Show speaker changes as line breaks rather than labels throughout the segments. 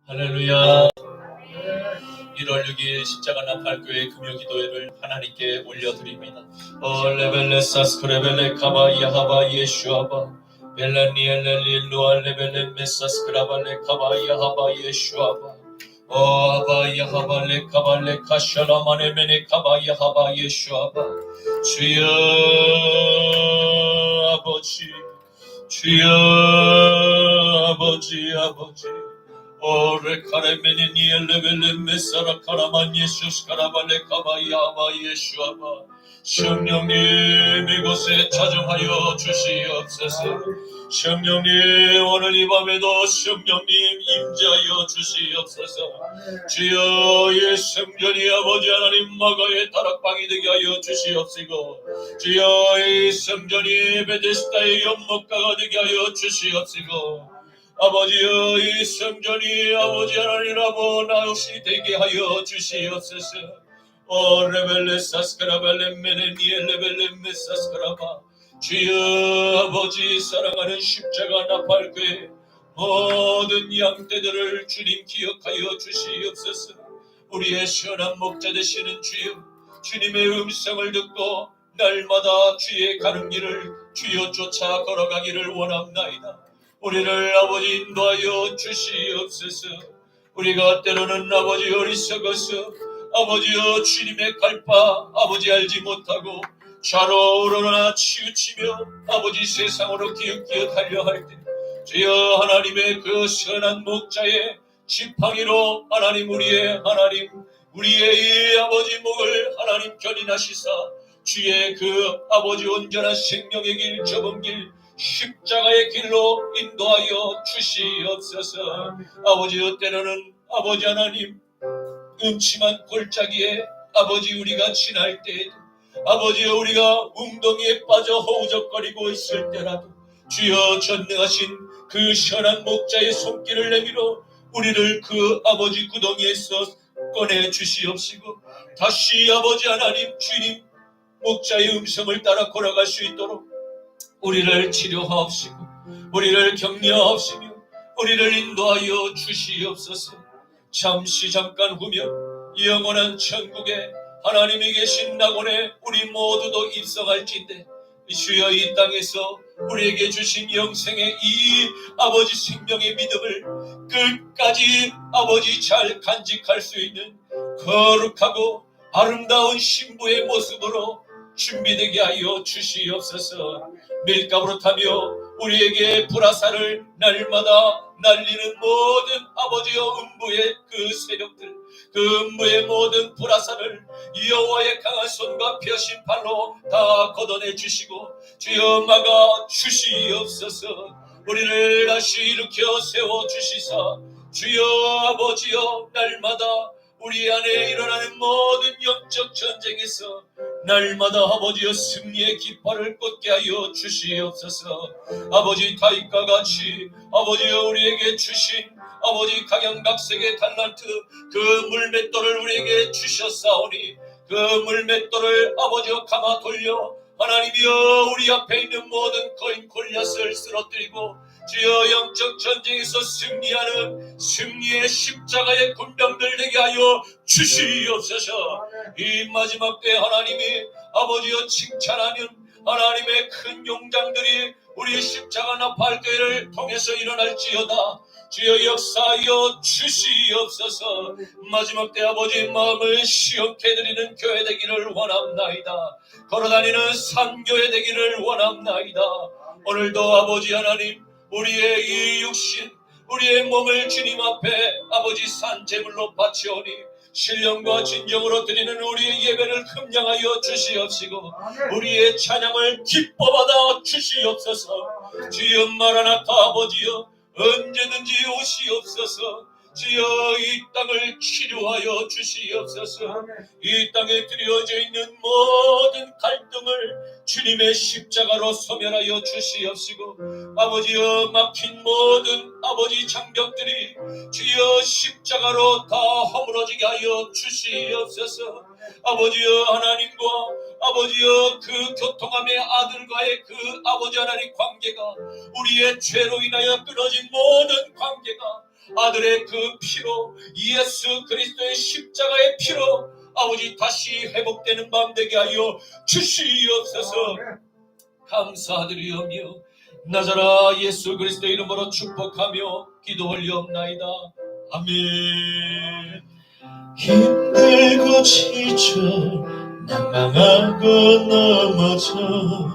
할렐루야. 1월 6일 십자가 나팔교회 금요기도회를 하나님께 올려드립니다. 레벨레 사스크레벨레 카바 야하바 예슈아바 벨라니엘렐리 루알 레벨레 메사스크라발레 카바 야하바 예슈아바 아바 야하발레 카발레 카샬라마네메네 카바 야하바 예슈아바 주여 아버지 주여 아버지 오레 카레메니 니엘레벨레 메사라 카라만 예수스 카라발레 카바야바 예수아바 성령님 이곳에 찾아하여 주시옵소서. 성령님 오늘 이 밤에도 성령님 임재하여 주시옵소서. 주여 이 성전이 아버지 하나님 마가의 다락방이 되게 하여 주시옵시고 주여 이 성전이 베데스다의 연못가가 되게 하여 주시옵시고 아버지여 이 성전이 아버지 하나님 아버 나우시 되게 하여 주시옵소서. 레벨레 사스카라벨레 메네니엘 레벨레 메사스카라바 주여 아버지 사랑하는 십자가 나팔교회 모든 양떼들을 주님 기억하여 주시옵소서. 우리의 시원한 목자 되시는 주여 주님의 음성을 듣고 날마다 주의 가는 길을 주여 쫓아 걸어가기를 원합나이다. 우리를 아버지 인도하여 주시옵소서. 우리가 때로는 아버지 어리석어서 아버지여 주님의 갈파 아버지 알지 못하고 좌로 우로나 치우치며 아버지 세상으로 기웃기웃 하려 할 때 주여 하나님의 그 선한 목자의 지팡이로 하나님 우리의 이 아버지 목을 하나님 견인하시사 주의 그 아버지 온전한 생명의 길 좁은 길 십자가의 길로 인도하여 주시옵소서. 아버지여 때로는 아버지 하나님 음침한 골짜기에 아버지 우리가 지날 때 아버지여 우리가 웅덩이에 빠져 허우적거리고 있을 때라도 주여 전능하신 그 선한 목자의 손길을 내밀어 우리를 그 아버지 구덩이에서 꺼내 주시옵시고 다시 아버지 하나님 주님 목자의 음성을 따라 걸어갈 수 있도록 우리를 치료하옵시고 우리를 격려하옵시며 우리를 인도하여 주시옵소서. 잠깐 후면 영원한 천국에 하나님이 계신 낙원에 우리 모두도 입성할진대 주여 이 땅에서 우리에게 주신 영생의 이 아버지 생명의 믿음을 끝까지 아버지 잘 간직할 수 있는 거룩하고 아름다운 신부의 모습으로 준비되게 하여 주시옵소서. 밀가부로 타며 우리에게 불화살을 날마다 날리는 모든 아버지여 음부의 그 세력들 그 음부의 모든 불화살을 여호와의 강한 손과 펴신 팔로 다 걷어내 주시고 주여 막아 주시옵소서. 우리를 다시 일으켜 세워 주시사 주여 아버지여 날마다 우리 안에 일어나는 모든 영적 전쟁에서 날마다 아버지여 승리의 깃발을 꽂게 하여 주시옵소서. 아버지 다윗과 같이 아버지여 우리에게 주신 아버지 각양각색의 달란트 그 물맷돌을 우리에게 주셨사오니 그 물맷돌을 아버지여 감아 돌려 하나님이여 우리 앞에 있는 모든 거인 골리앗을 쓰러뜨리고 주여 영적 전쟁에서 승리하는 승리의 십자가의 군병들 되게 하여 주시옵소서. 이 마지막 때 하나님이 아버지여 칭찬하는 하나님의 큰 용장들이 우리 십자가 나팔교회를 통해서 일어날지어다. 주여 역사하여 주시옵소서. 마지막 때 아버지 마음을 시원케 드리는 교회 되기를 원합나이다. 걸어다니는 산교회 되기를 원합나이다. 오늘도 아버지 하나님 우리의 이 육신 우리의 몸을 주님 앞에 아버지 산 제물로 바치오니 신령과 진정으로 드리는 우리의 예배를 흠양하여 주시옵시고 우리의 찬양을 기뻐 받아 주시옵소서. 주여 마라나타 아버지여 언제든지 오시옵소서. 주여 이 땅을 치료하여 주시옵소서. 이 땅에 드려져 있는 모든 갈등을 주님의 십자가로 소멸하여 주시옵시고 아버지여 막힌 모든 아버지 장벽들이 주여 십자가로 다 허물어지게 하여 주시옵소서. 아버지여 하나님과 아버지여 그 교통함의 아들과의 그 아버지 하나님 관계가 우리의 죄로 인하여 끊어진 모든 관계가 아들의 그 피로, 예수 그리스도의 십자가의 피로 아버지 다시 회복되는 마음 되게 하여 주시옵소서. 감사드리오며 나자라 예수 그리스도의 이름으로 축복하며 기도 올리옵나이다. 아멘. 힘들고 지쳐 낭망하고 넘어져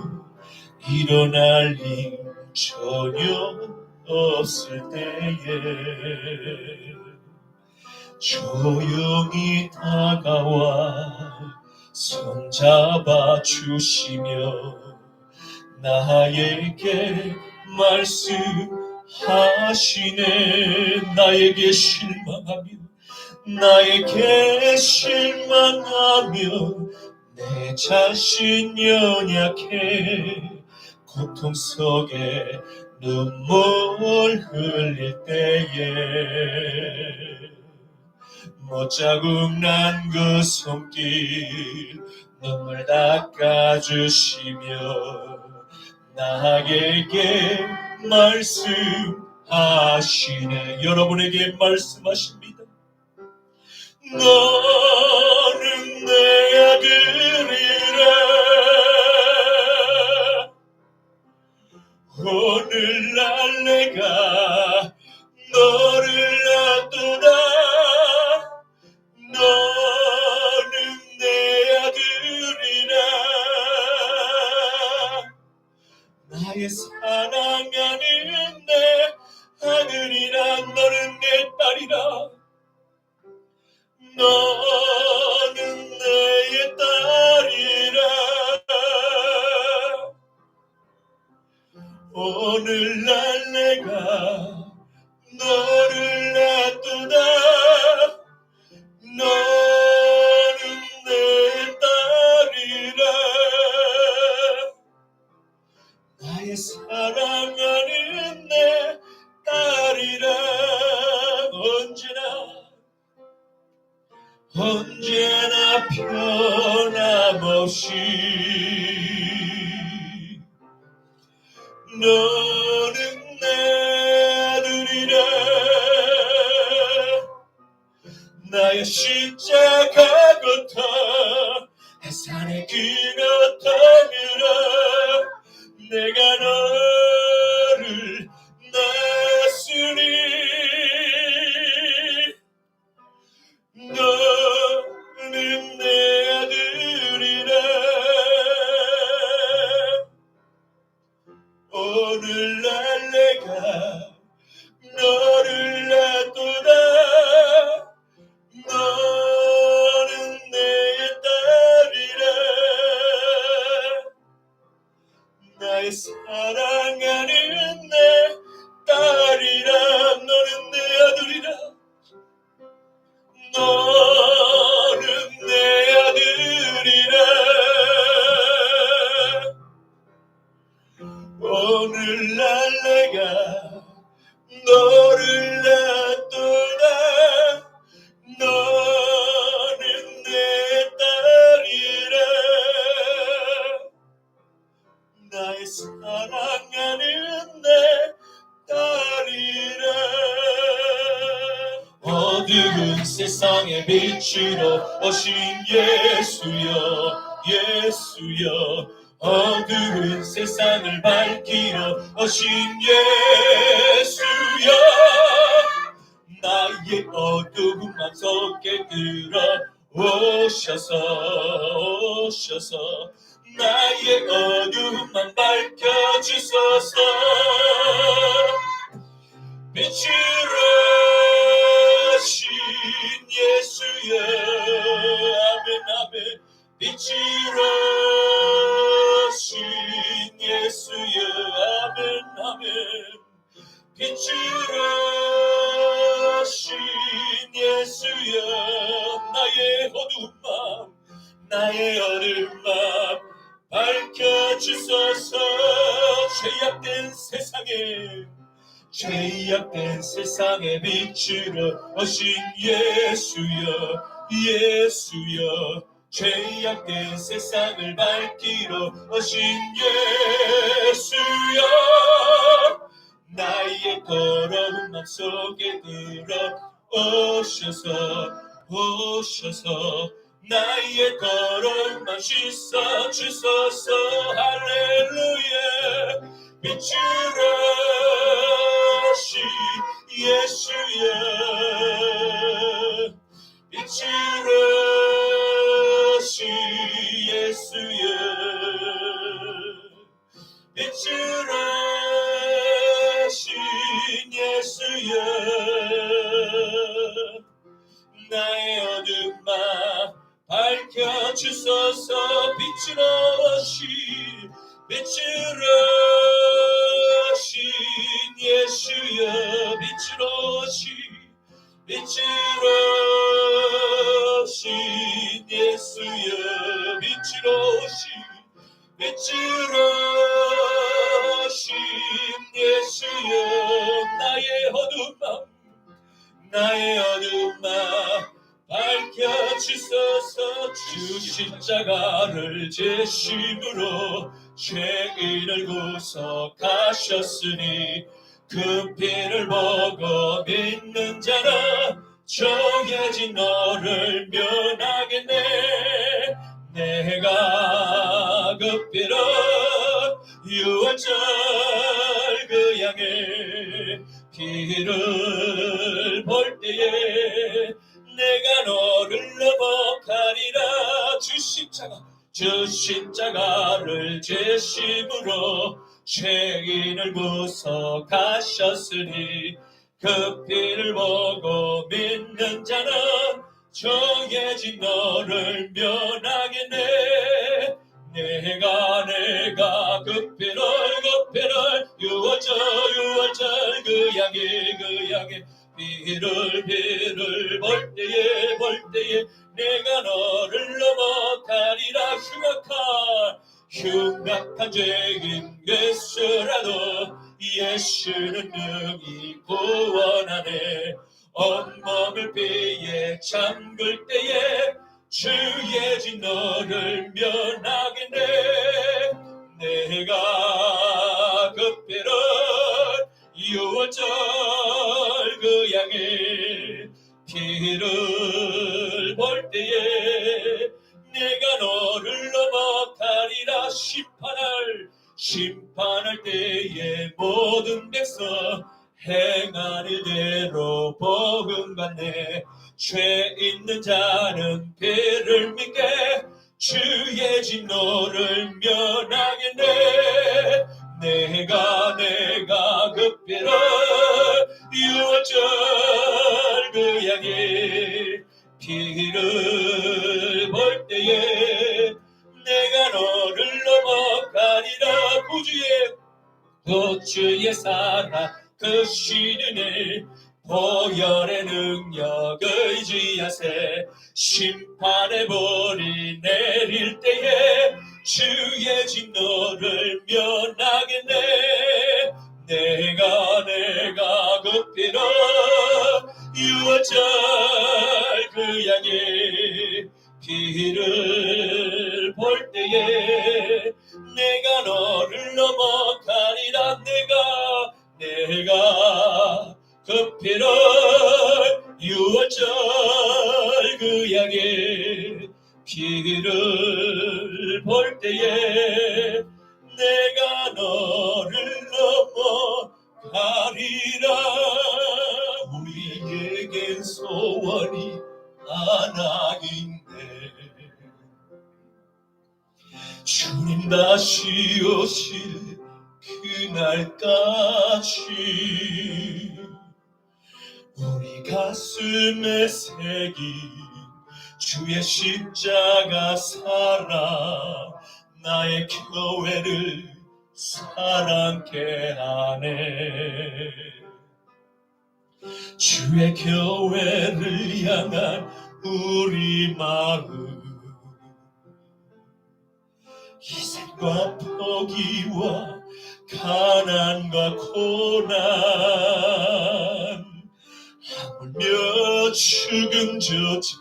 일어날 힘 전혀 없을 때에 조용히 다가와 손잡아 주시며 나에게 말씀하시네. 나에게 실망하며 내 자신 연약해 고통 속에 눈물 흘릴 때에 못자국 난 그 손길 눈물 닦아주시며 나에게 말씀하시네. 여러분에게 말씀하십니다. 너는 내 아들이라. 오늘날 내가 너를 놔두다. 너는 내 아들이라. 나의 사랑하는 내 아들이라. 너는 내 딸이라. 너는 내 딸이라. 오늘날 내가 너를 놔두다. 너는 내 딸이라. 나의 사랑하는 내 딸이라. 언제나 변함없이 너는 내 아들이라. 나의 십자가 같아 해산의 그렇다느라 내가 너를 낳았으니 너는 내 아들이라. 오늘날 내가 너를 놔두다. 너는 내 딸이라. 나의 사랑하는 내 딸이라. 너는 내 아들이라. 너는 내 아들이라. 오늘날 내가 너를 놔두다. 너는 내 딸이라. 나의 사랑하는 내 딸이라. 어두운 세상의 빛으로 오신 예수여, 예수여. 어두운 세상을 밝히러 오신 예수여. 나의 어두운 맘 속에 들어오셔서 나의 어두운 맘 밝혀주소서. 빛으로 오신 예수여. 아멘 아멘. 빛으로 오신 예수여. 아멘 아멘. 빛으로 오신 예수여. 나의 어두운 맘 나의 어두운 맘 밝혀주소서. 죄악된 세상에 빛으로 오신 예수여, 예수여. 죄악된 세상을 밝히러 오신 예수여. 나의 더러운 맘 맘속에 들어오셔서 나의 더러움만 씻어주소서. 할렐루야. 빛으로 오신 예수여, 빛으로 오신 예수여, 빛으로 오신 예수여, 나의 어둠만 밝혀주소서. 빛으로 오신 예수여, 빛으로 오신 예수여, 빛으로 오신 예수여, 나의 어둠만 밝혀주소서. 주 십자가를 제심으로 죄인을 구속하셨으니 그 피를 보고 믿는 자는 정해진 너를 면하겠네. 내가 그 피로 유월절 그 양의 피를 볼 때에 내가 너를 넘어가리라. 주 십자가를 제심으로 죄인을 구속하셨으니 그 피를 보고 믿는 자는 정해진 너를 면하겠네. 내가 그 피를 유월절 그 양의 피를 볼 때에 내가 너를 넘어가리라. 흉악한 죄인 괴수라도 예수는 능히 구원하네. 온몸을 피에 잠글 때에 주의 진 너를 면하겠네. 내가 그 피를 유월절 그 양의 피를 볼 때에 내가 너를 넘어가리라. 심판할 때에 모든 백성 행한 일대로 복음받네. 죄 있는 자는 피를 믿게 주의 진노를 면하겠네. 내가 그 피를 유월절 그 양의 피를 볼 때에 내가 너를 넘어가리라. 구주의 사랑 크시는 보혈의 능력 의지하세. 심판의 볼이 내릴 때에 주의 진노를 면하겠네. 내가 그 피로 유월절 그 양의 피를 볼 때에 내가 너를 넘어가리라. 내가 그 피를 유월절 그 양의 피를 볼 때에 내가 너를 넘어가리라. 우리에겐 소원이 하나 있네. 주님 다시 오실 그날까지 우리 가슴에 새긴 주의 십자가 사랑 나의 교회를 사랑케 하네. 주의 교회를 향한 우리 마음 희생과 포기와 가난과 고난 하물며 죽음조차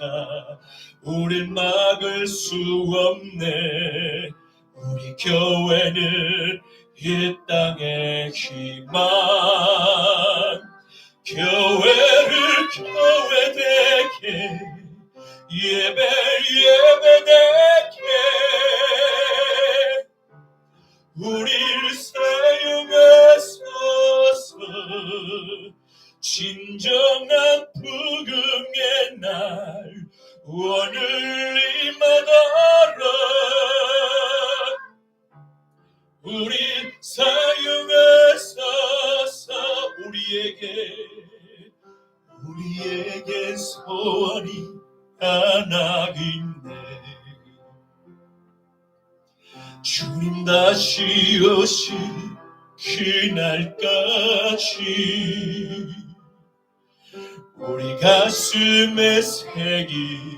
우릴 막을 수 없네. 우리 교회는 이 땅의 희망 교회를 교회되게 예배되게 우리를 사용하소서. 진정한 부흥의 날 오늘 임하더라. 우리 사용하소서. 우리에게 소원이 하나 있네. 주님 다시 오실 그날까지 우리 가슴에 새긴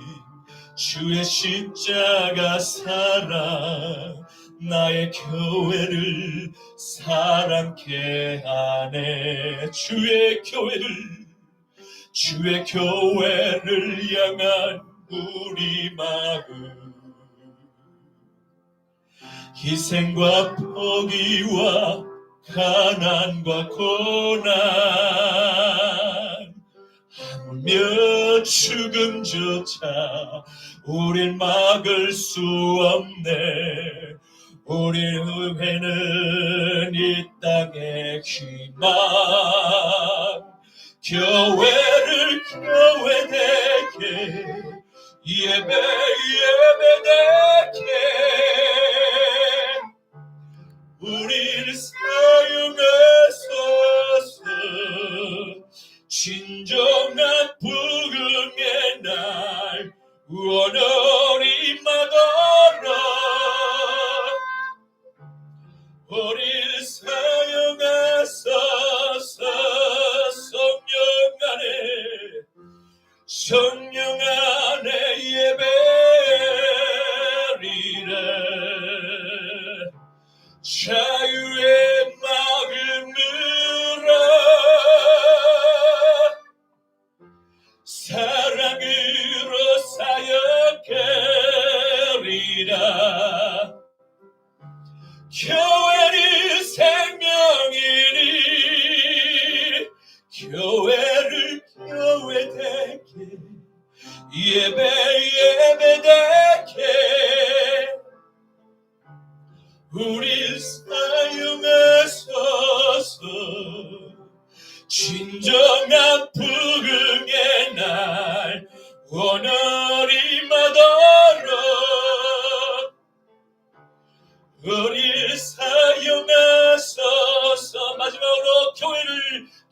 주의 십자가 사랑 나의 교회를 사랑케 하네. 주의 교회를 향한 우리 마음 희생과 포기와 가난과 고난 하물며 죽음조차 우릴 막을 수 없네. 우리 의회는 이 땅의 희망 교회를 교회되게 예배되게 우리를 사용하소서. 진정한 부흥의 날 오늘 임하더라. 우리를 사용하소서. 성령 안에 예배리라. 자유의 마음으로 사랑으로 사역하리라. 교회는 생명이니 교회를 교회되게 예배되게 우릴 사용하소서. 진정한 부흥의 날 오늘 임하더라. 우릴 사용하소서. 마지막으로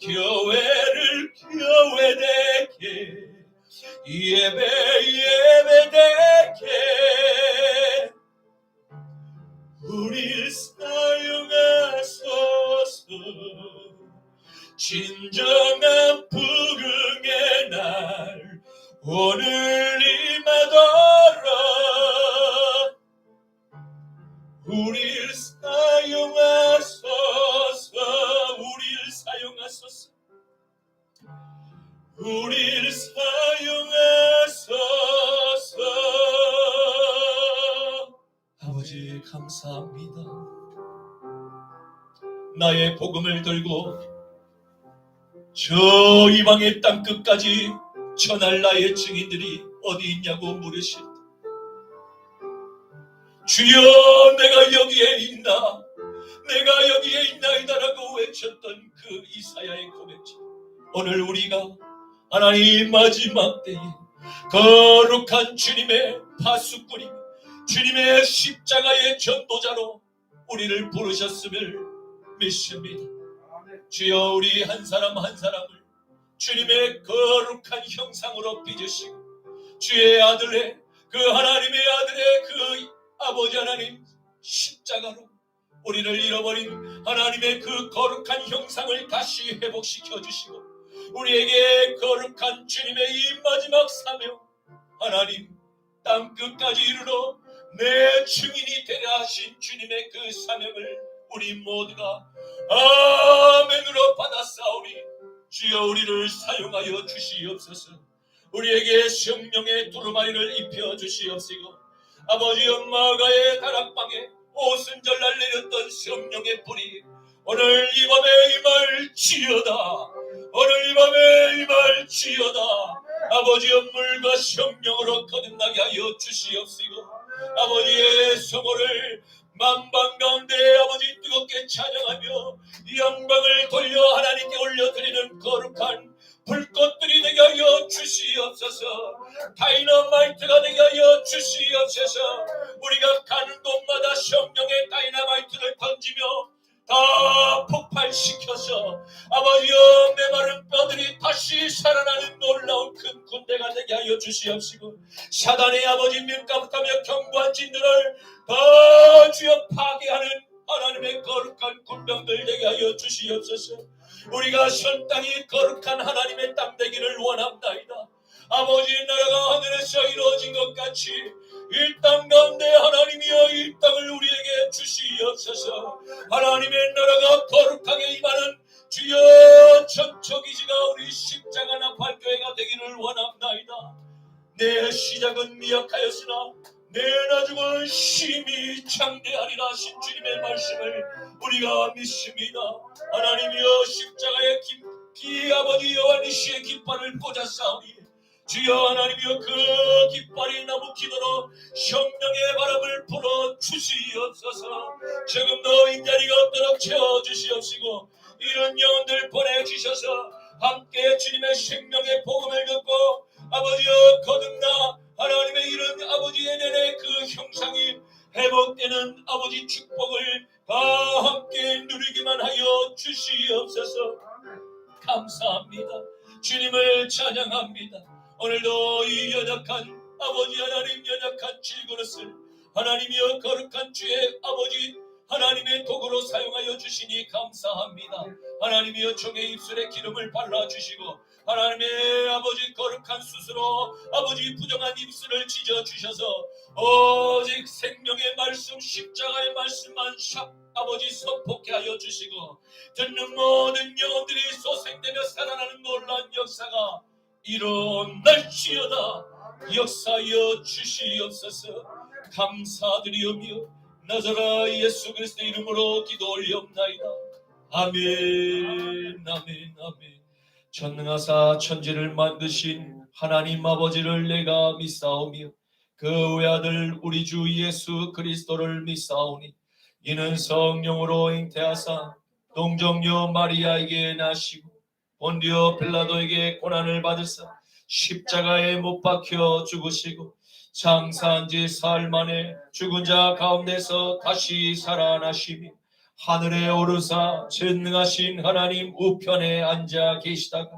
교회를 교회되게 예배되게 우릴 사용하소서. 진정한 부흥의 날 오늘 임하더라. 우릴 사용하소서. 우릴 사용하소서. 아버지 감사합니다. 나의 복음을 들고 저 이방의 땅 끝까지 전할 나의 증인들이 어디 있냐고 물으실 때 주여 내가 여기에 있나 있나이다라고 외쳤던 그 이사야의 고백처럼 오늘 우리가 하나님 마지막 때에 거룩한 주님의 파수꾼이며 주님의 십자가의 전도자로 우리를 부르셨음을 믿습니다. 주여 우리 한 사람 한 사람을 주님의 거룩한 형상으로 빚으시고 주의 아들의 그 하나님의 아들의 그 아버지 하나님 십자가로 우리를 잃어버린 하나님의 그 거룩한 형상을 다시 회복시켜 주시고 우리에게 거룩한 주님의 이 마지막 사명 하나님 땅 끝까지 이르러 내 증인이 되려 하신 주님의 그 사명을 우리 모두가 아멘으로 받아싸우니 주여 우리를 사용하여 주시옵소서. 우리에게 성령의 두루마리를 입혀 주시옵시고 아버지 엄마가의 다락방에 오순절날 내렸던 성령의 불이 오늘 이 밤에 임할지어다. 오늘 이 밤에 임할지어다. 아버지의 물과 성령으로 거듭나게 하여 주시옵시고 아버지의 성호를 만방 가운데 아버지 뜨겁게 찬양하며 이 영광을 돌려 하나님께 올려드리는 거룩한 불꽃들이 되게 하여 주시옵소서. 다이너마이트가 되게 하여 주시옵소서. 우리가 가는 곳마다 성령의 다이너마이트를 던지며 다 폭발시켜서 아버지여 메마른 뼈들이 다시 살아나는 놀라운 큰 군대가 되게 하여 주시옵시고 사단의 아버지 밀가부터며 견고한 진들을 더 주여 파괴하는 하나님의 거룩한 군병들 되게 하여 주시옵소서. 우리가 선 땅이 거룩한 하나님의 땅 되기를 원합나이다. 아버지의 나라가 하늘에서 이루어진 것 같이 이 땅 가운데 하나님이여 이 땅을 우리에게 주시옵소서. 하나님의 나라가 거룩하게 임하는 주여 전초기지가 우리 십자가 나팔교회가 되기를 원합나이다. 내 시작은 미약하였으나 내 나중은 심히 장대하리라 하신 주님의 말씀을 우리가 믿습니다. 하나님이여 십자가의 깊이 아버지 여호와니시의 깃발을 꽂았사오니 주여 하나님이여 그 깃발이 나무 기도로 성령의 바람을 불어 주시옵소서. 지금도 인자리가 없도록 채워주시옵시고 이런 영혼들 보내주셔서 함께 주님의 생명의 복음을 듣고 아버지여 거듭나 하나님의 이런 아버지의 내내 그 형상이 회복되는 아버지 축복을 다 함께 누리기만 하여 주시옵소서. 감사합니다. 주님을 찬양합니다. 오늘도 이 연약한 아버지 하나님 연약한 질그릇을 하나님이여 거룩한 주의 아버지 하나님의 도구로 사용하여 주시니 감사합니다. 하나님이여 종의 입술에 기름을 발라주시고 하나님의 아버지 거룩한 숯으로 아버지 부정한 입술을 찢어주셔서 오직 생명의 말씀 십자가의 말씀만 아버지 선포케 하여 주시고 듣는 모든 영혼들이 소생되며 살아나는 놀라운 역사가 일어날지어다. 역사하여 주시옵소서. 감사드리오며 나사라 예수 그리스도의 이름으로 기도 올리옵나이다. 아멘 아멘 아멘. 전능하사 천지를 만드신 하나님 아버지를 내가 믿사오며 그 외아들 우리 주 예수 그리스도를 믿사오니 이는 성령으로 잉태하사 동정녀 마리아에게 나시고 본디오 빌라도에게 고난을 받으사 십자가에 못 박혀 죽으시고 장사한 지 사흘 만에 죽은 자 가운데서 다시 살아나시며 하늘에 오르사 전능하신 하나님 우편에 앉아 계시다가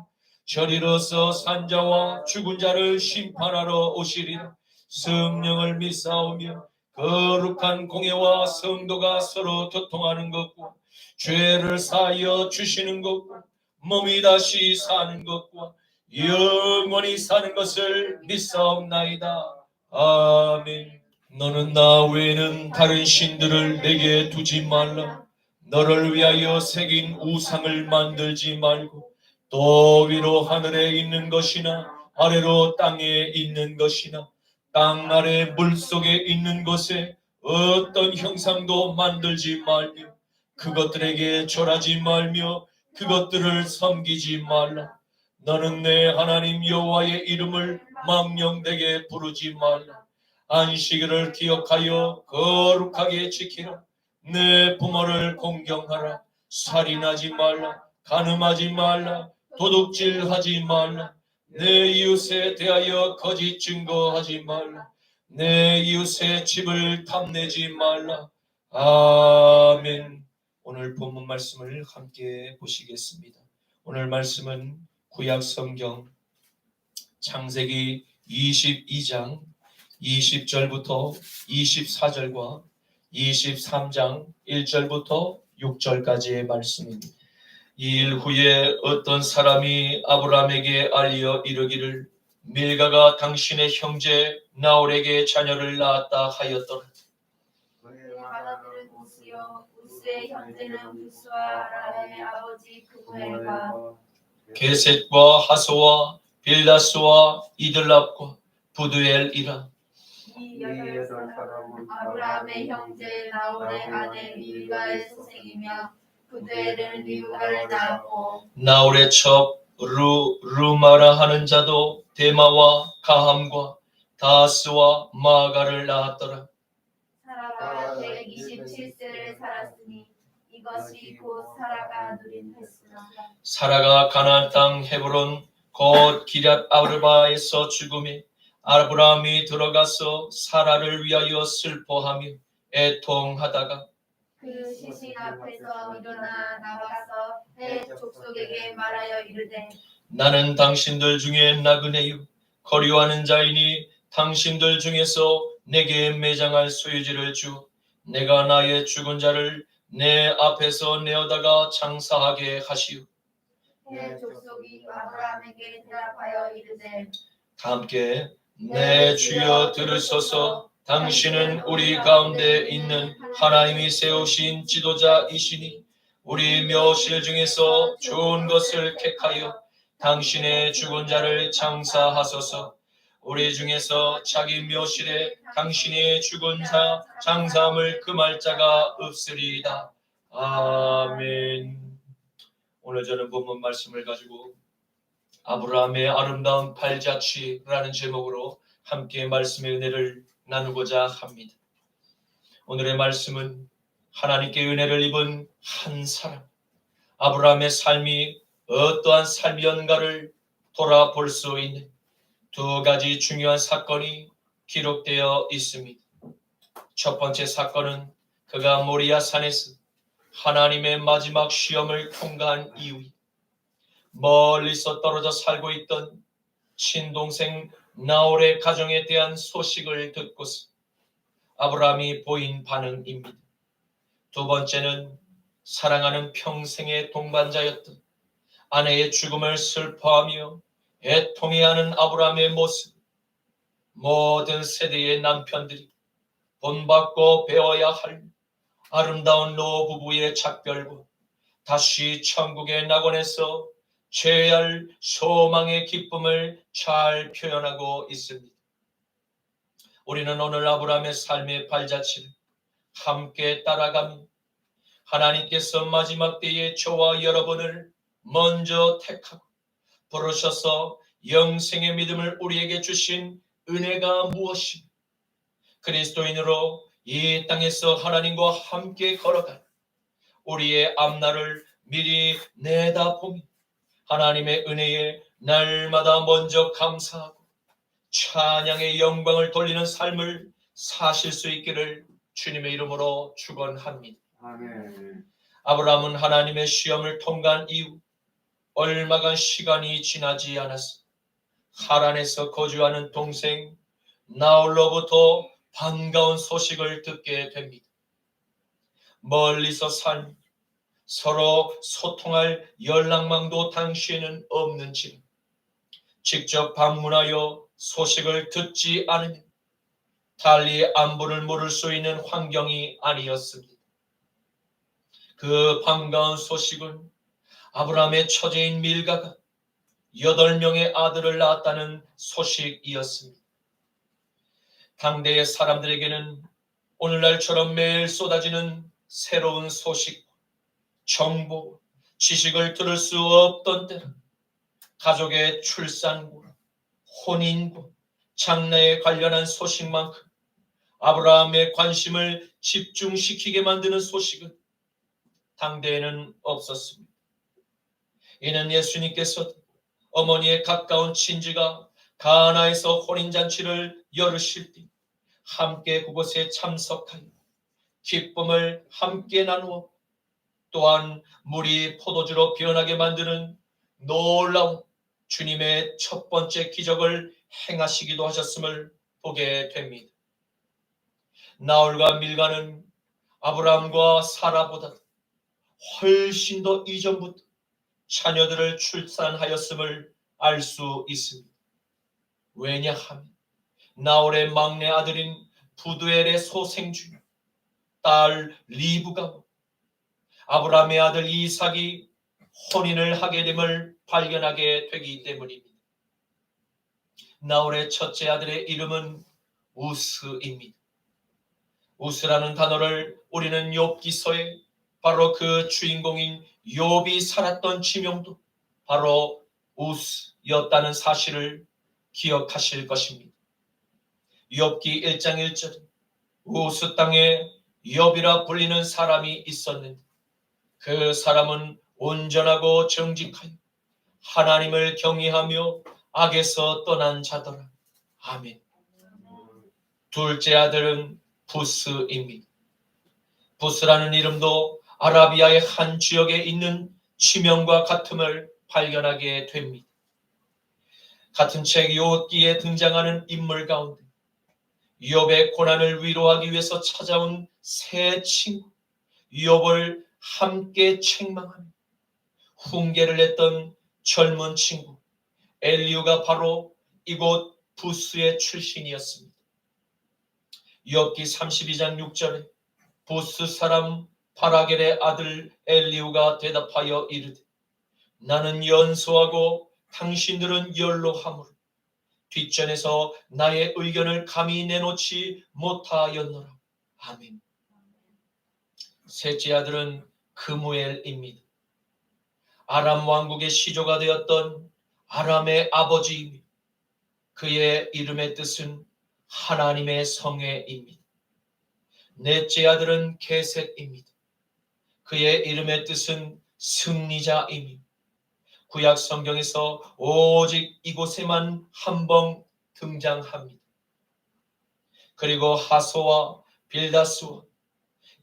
저리로서 산자와 죽은 자를 심판하러 오시리라. 성령을 믿사오며 거룩한 공예와 성도가 서로 교통하는 것과 죄를 사하여 주시는 것과 몸이 다시 사는 것과 영원히 사는 것을 믿사옵나이다. 아멘. 너는 나 외에는 다른 신들을 내게 두지 말라. 너를 위하여 새긴 우상을 만들지 말고 또 위로 하늘에 있는 것이나 아래로 땅에 있는 것이나 땅 아래 물속에 있는 것에 어떤 형상도 만들지 말며 그것들에게 절하지 말며 그것들을 섬기지 말라. 너는 내 하나님 여호와의 이름을 망령되게 부르지 말라. 안식일을 기억하여 거룩하게 지키라. 내 부모를 공경하라. 살인하지 말라. 간음하지 말라. 도둑질하지 말라. 내 이웃에 대하여 거짓 증거하지 말라. 내 이웃의 집을 탐내지 말라. 아멘. 오늘 본문 말씀을 함께 보시겠습니다. 오늘 말씀은 구약 성경 창세기 22장 20절부터 24절과 23장 1절부터 6절까지의 말씀입니다. 이 일 후에 어떤 사람이 아브라함에게 알려 이르기를 밀가가 당신의 형제 나홀에게 자녀를 낳았다 하였더라.
우스의 형제는 부스와 라헬의 아버지 그부엘과
게셋과 하소와 빌다스와 이들랍과 부두엘이라.
이 여덟 사람은 아브라함의 형제 나홀의 아내 밀가의 소생이며 부두엘은 리브가를 낳았고
나홀의 첩 루마라 하는 자도 데마와 가함과 다스와 마가를 낳았더라.
사라가 127세를 살았으니 이것이 곧 사라가 누린 횟수라.
사라가 가나안 땅 헤브론 곧 기럇 아르바에서 죽음에 아브라함이 들어가서 사라를 위하여 슬퍼하며 애통하다가
그 시신 앞에서 일어나 나와서 내 족속에게 말하여 이르되
나는 당신들 중에 나그네요 거류하는 자이니 당신들 중에서 내게 매장할 소유지를 주 내가 나의 죽은 자를 내 앞에서 내어다가 장사하게 하시오.
내 족속이 아브라함에게 대답하여 이르되
다 함께 내 주여 들으소서. 당신은 우리 가운데 있는 하나님이 세우신 지도자이시니 우리 묘실 중에서 좋은 것을 택하여 당신의 죽은 자를 장사하소서. 우리 중에서 자기 묘실에 당신의 죽은 자 장사함을 금할 자가 없으리이다. 아멘. 오늘 저는 본문 말씀을 가지고 아브라함의 아름다운 발자취라는 제목으로 함께 말씀의 은혜를 나누고자 합니다. 오늘의 말씀은 하나님께 은혜를 입은 한 사람, 아브라함의 삶이 어떠한 삶이었는가를 돌아볼 수 있는 두 가지 중요한 사건이 기록되어 있습니다. 첫 번째 사건은 그가 모리아 산에서 하나님의 마지막 시험을 통과한 이후에 멀리서 떨어져 살고 있던 친동생 나홀의 가정에 대한 소식을 듣고서 아브라함이 보인 반응입니다. 두 번째는 사랑하는 평생의 동반자였던 아내의 죽음을 슬퍼하며 애통해하는 아브라함의 모습. 모든 세대의 남편들이 본받고 배워야 할 아름다운 노부부의 작별과 다시 천국의 낙원에서 죄할 소망의 기쁨을 잘 표현하고 있습니다. 우리는 오늘 아브라함의 삶의 발자취를 함께 따라가며 하나님께서 마지막 때에 저와 여러분을 먼저 택하고 부르셔서 영생의 믿음을 우리에게 주신 은혜가 무엇이며 그리스도인으로 이 땅에서 하나님과 함께 걸어갈 우리의 앞날을 미리 내다보며 하나님의 은혜에 날마다 먼저 감사하고 찬양의 영광을 돌리는 삶을 사실 수 있기를 주님의 이름으로 축원합니다.
아멘.
아브라함은 하나님의 시험을 통과한 이후 얼마간 시간이 지나지 않았어 하란에서 거주하는 동생 나홀로부터 반가운 소식을 듣게 됩니다. 멀리서 살며 서로 소통할 연락망도 당시에는 없는지라 직접 방문하여 소식을 듣지 않으면 달리 안부를 물을 수 있는 환경이 아니었습니다. 그 반가운 소식은 아브라함의 처제인 밀가가 8명의 아들을 낳았다는 소식이었습니다. 당대의 사람들에게는 오늘날처럼 매일 쏟아지는 새로운 소식, 정보, 지식을 들을 수 없던 때는 가족의 출산과 혼인과 장래에 관련한 소식만큼 아브라함의 관심을 집중시키게 만드는 소식은 당대에는 없었습니다. 이는 예수님께서 어머니의 가까운 친지가 가나에서 혼인잔치를 열으실 때 함께 그곳에 참석하여 기쁨을 함께 나누어 또한 물이 포도주로 변하게 만드는 놀라운 주님의 첫 번째 기적을 행하시기도 하셨음을 보게 됩니다. 나홀과 밀가는 아브라함과 사라보다 훨씬 더 이전부터 자녀들을 출산하였음을 알 수 있습니다. 왜냐하면 나홀의 막내 아들인 부두엘의 소생주 딸 리브가 아브라함의 아들 이삭이 혼인을 하게 됨을 발견하게 되기 때문입니다. 나홀의 첫째 아들의 이름은 우스입니다. 우스라는 단어를 우리는 욥기서에 바로 그 주인공인 욥이 살았던 지명도 바로 우스였다는 사실을 기억하실 것입니다. 욥기 1장 1절 우스 땅에 욥이라 불리는 사람이 있었는데 그 사람은 온전하고 정직하여 하나님을 경외하며 악에서 떠난 자더라. 아멘. 둘째 아들은 부스입니다. 부스라는 이름도 아라비아의 한 지역에 있는 지명과 같음을 발견하게 됩니다. 같은 책 욥기에 등장하는 인물 가운데 욥의 고난을 위로하기 위해서 찾아온 세 친구 욥을 함께 책망하며 훈계를 했던 젊은 친구 엘리후가 바로 이곳 부스의 출신이었습니다. 욥기 32장 6절에 부스 사람 바라겔의 아들 엘리후가 대답하여 이르되 나는 연소하고 당신들은 연로하므로 뒷전에서 나의 의견을 감히 내놓지 못하였노라. 아멘. 셋째 아들은 그무엘입니다. 아람 왕국의 시조가 되었던 아람의 아버지이며 그의 이름의 뜻은 하나님의 성회입니다. 넷째 아들은 게셋입니다. 그의 이름의 뜻은 승리자이며 구약 성경에서 오직 이곳에만 한 번 등장합니다. 그리고 하소와 빌다스와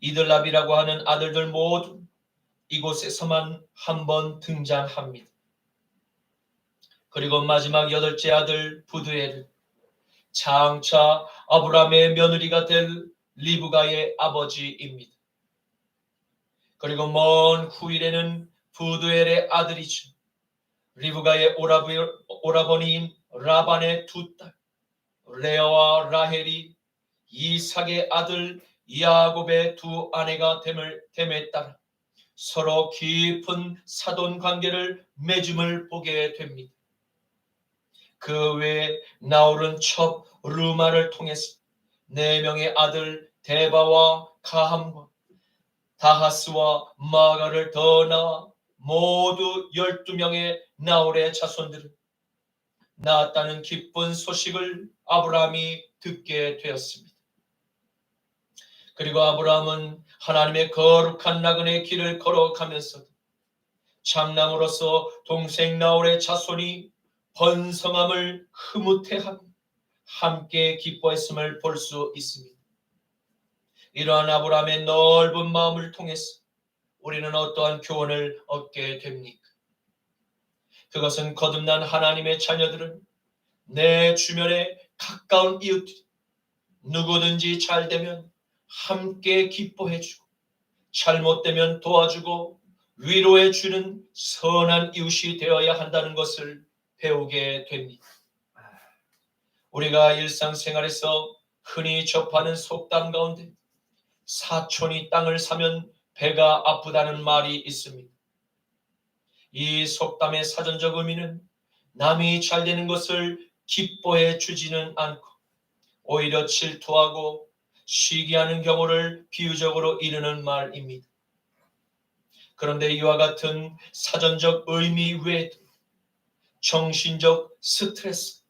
이들랍이라고 하는 아들들 모두 이곳에서만 한 번 등장합니다. 그리고 마지막 여덟째 아들 부두엘은 장차 아브라함의 며느리가 될 리브가의 아버지입니다. 그리고 먼 후일에는 부두엘의 아들이죠. 리브가의 오라버니인 라반의 두 딸 레아와 라헬이 이삭의 아들 야곱의 두 아내가 됨에 따라 서로 깊은 사돈 관계를 맺음을 보게 됩니다. 그 외에 나홀은 첩 르마를 통해서 4명의 아들 데바와 가함과 다하스와 마가를 더 낳아 모두 12명의 나홀의 자손들을 낳았다는 기쁜 소식을 아브라함이 듣게 되었습니다. 그리고 아브라함은 하나님의 거룩한 나그네의 길을 걸어가면서도 장남으로서 동생 나홀의 자손이 번성함을 흐뭇해하며 함께 기뻐했음을 볼 수 있습니다. 이러한 아브라함의 넓은 마음을 통해서 우리는 어떠한 교훈을 얻게 됩니까? 그것은 거듭난 하나님의 자녀들은 내 주변에 가까운 이웃들이 누구든지 잘되면 함께 기뻐해주고 잘못되면 도와주고 위로해주는 선한 이웃이 되어야 한다는 것을 배우게 됩니다. 우리가 일상생활에서 흔히 접하는 속담 가운데 사촌이 땅을 사면 배가 아프다는 말이 있습니다. 이 속담의 사전적 의미는 남이 잘되는 것을 기뻐해 주지는 않고 오히려 질투하고 시기하는 경우를 비유적으로 이르는 말입니다. 그런데 이와 같은 사전적 의미 외에도 정신적 스트레스,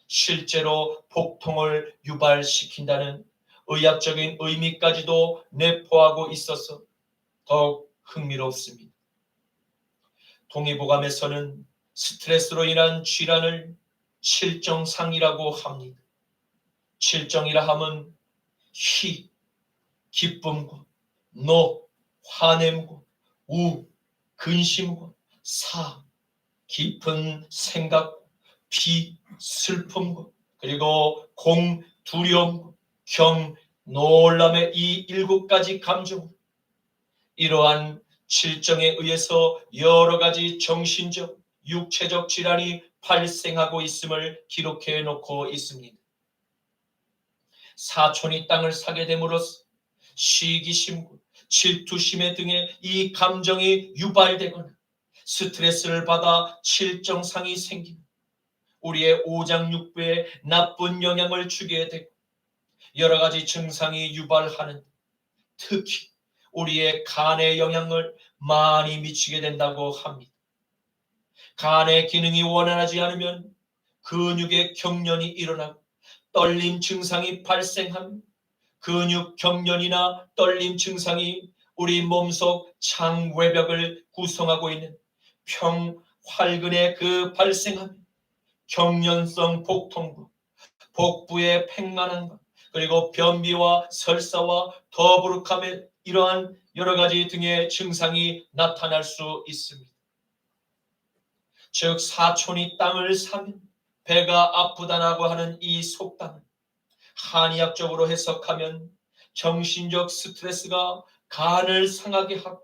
실제로 복통을 유발시킨다는 의학적인 의미까지도 내포하고 있어서 더욱 흥미롭습니다. 동의보감에서는 스트레스로 인한 질환을 칠정상이라고 합니다. 칠정이라 함은 희, 기쁨과 노, 화냄과 우, 근심과 사, 깊은 생각, 비, 슬픔과 그리고 공, 두려움과 경, 놀람의 이 7가지 감정, 이러한 칠정에 의해서 여러 가지 정신적, 육체적 질환이 발생하고 있음을 기록해 놓고 있습니다. 사촌이 땅을 사게 됨으로써 시기심과 질투심 등의 이 감정이 유발되거나 스트레스를 받아 칠정상이 생기면 우리의 오장육부에 나쁜 영향을 주게 되고 여러 가지 증상이 유발하는, 특히 우리의 간에 영향을 많이 미치게 된다고 합니다. 간의 기능이 원활하지 않으면 근육의 경련이 일어나고 떨림 증상이 발생하며 근육 경련이나 떨림 증상이 우리 몸속 장외벽을 구성하고 있는 평활근에 발생하며 경련성 복통과 복부의 팽만함과 그리고 변비와 설사와 더부룩함에 이러한 여러 가지 등의 증상이 나타날 수 있습니다. 즉 사촌이 땅을 사면 배가 아프다라고 하는 이 속담은 한의학적으로 해석하면 정신적 스트레스가 간을 상하게 하고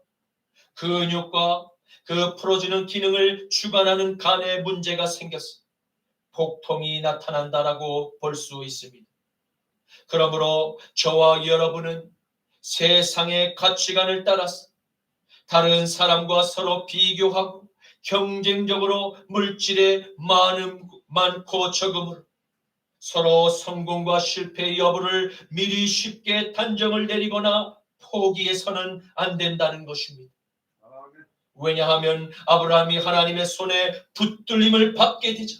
근육과 그 풀어주는 기능을 주관하는 간에 문제가 생겨서 복통이 나타난다라고 볼 수 있습니다. 그러므로 저와 여러분은 세상의 가치관을 따라서 다른 사람과 서로 비교하고 경쟁적으로 물질에 많고 적음으로 서로 성공과 실패의 여부를 미리 쉽게 단정을 내리거나 포기해서는 안 된다는 것입니다. 왜냐하면 아브라함이 하나님의 손에 붙들림을 받게 되자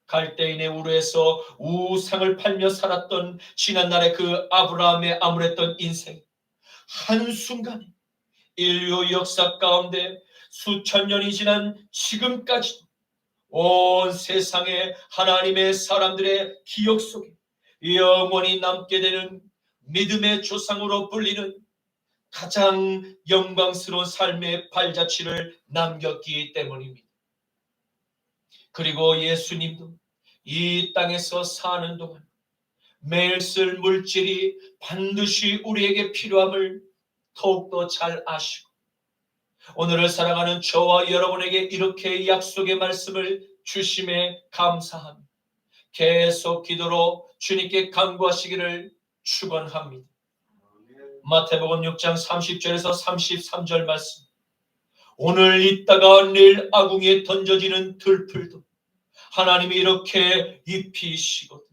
갈대인의 우르에서 우상을 팔며 살았던 지난날의 그 아브라함의 암울했던 인생, 한순간에 인류 역사 가운데 수천 년이 지난 지금까지도 온 세상에 하나님의 사람들의 기억 속에 영원히 남게 되는 믿음의 조상으로 불리는 가장 영광스러운 삶의 발자취를 남겼기 때문입니다. 그리고 예수님도 이 땅에서 사는 동안 매일 쓸 물질이 반드시 우리에게 필요함을 더욱더 잘 아시고 오늘을 살아가는 저와 여러분에게 이렇게 약속의 말씀을 주심에 감사하며 계속 기도로 주님께 간구하시기를 축원합니다. 마태복음 6장 30절에서 33절 말씀. 오늘 있다가 내일 아궁이에 던져지는 들풀도 하나님이 이렇게 입히시거든.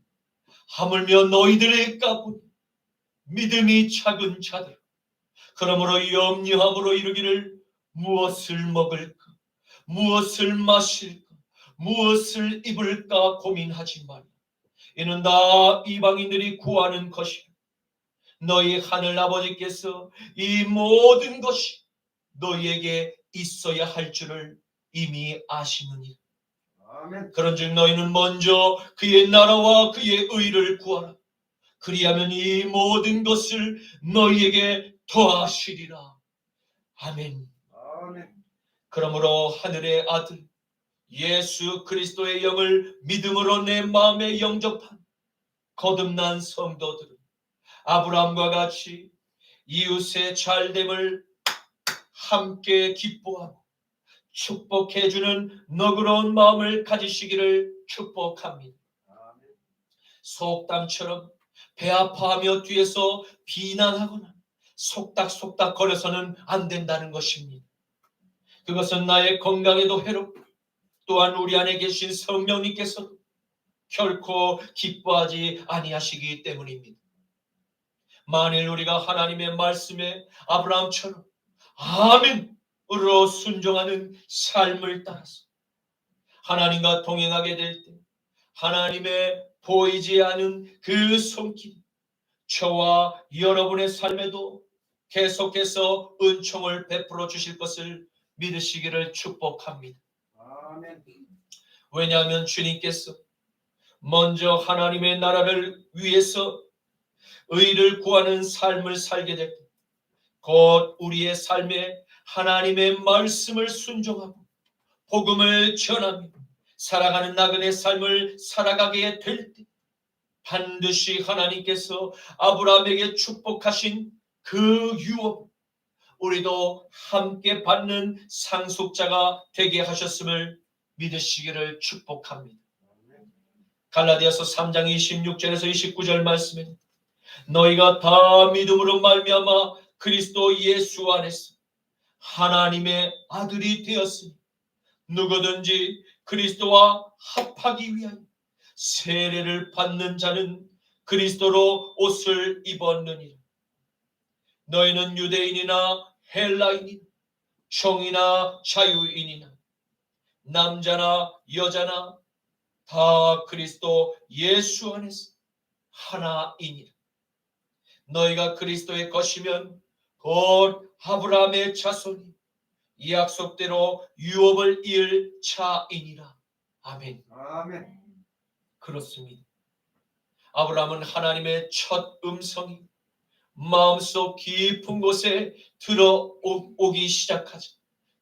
하물며 너희들의 까보니 믿음이 작은 자들. 그러므로 염려함으로 이르기를 무엇을 먹을까, 무엇을 마실까, 무엇을 입을까 고민하지 말라. 이는 다 이방인들이 구하는 것이라. 너희 하늘 아버지께서 이 모든 것이 너희에게 있어야 할 줄을 이미 아시느니라. 그런즉 너희는 먼저 그의 나라와 그의 의를 구하라. 그리하면 이 모든 것을 너희에게 더하시리라. 아멘. 그러므로 하늘의 아들 예수 그리스도의 영을 믿음으로 내 마음에 영접한 거듭난 성도들은 아브라함과 같이 이웃의 잘됨을 함께 기뻐하고 축복해주는 너그러운 마음을 가지시기를 축복합니다. 속담처럼 배 아파하며 뒤에서 비난하거나 속닥속닥 거려서는 안 된다는 것입니다. 그것은 나의 건강에도 해롭고 또한 우리 안에 계신 성령님께서 결코 기뻐하지 아니하시기 때문입니다. 만일 우리가 하나님의 말씀에 아브라함처럼 아멘으로 순종하는 삶을 따라서 하나님과 동행하게 될 때 하나님의 보이지 않은 그 손길이 저와 여러분의 삶에도 계속해서 은총을 베풀어 주실 것을 믿으시기를 축복합니다.
아멘.
왜냐하면 주님께서 먼저 하나님의 나라를 위해서 의를 구하는 삶을 살게 될 때 곧 우리의 삶에 하나님의 말씀을 순종하고 복음을 전하며 살아가는 나그네 삶을 살아가게 될 때 반드시 하나님께서 아브라함에게 축복하신 그 유업 우리도 함께 받는 상속자가 되게 하셨음을 믿으시기를 축복합니다. 갈라디아서 3장 26절에서 29절 말씀에 너희가 다 믿음으로 말미암아 그리스도 예수 안에서 하나님의 아들이 되었으니 누구든지 그리스도와 합하기 위하여 세례를 받는 자는 그리스도로 옷을 입었느니라. 너희는 유대인이나 헬라인이나 종이나 자유인이나 남자나 여자나 다 그리스도 예수 안에서 하나이니라. 너희가 그리스도의 것이면 곧 아브라함의 자손이 이 약속대로 유업을 이을 자이니라. 아멘.
아멘.
그렇습니다. 아브라함은 하나님의 첫 음성이 마음속 깊은 곳에 들어오기 시작하자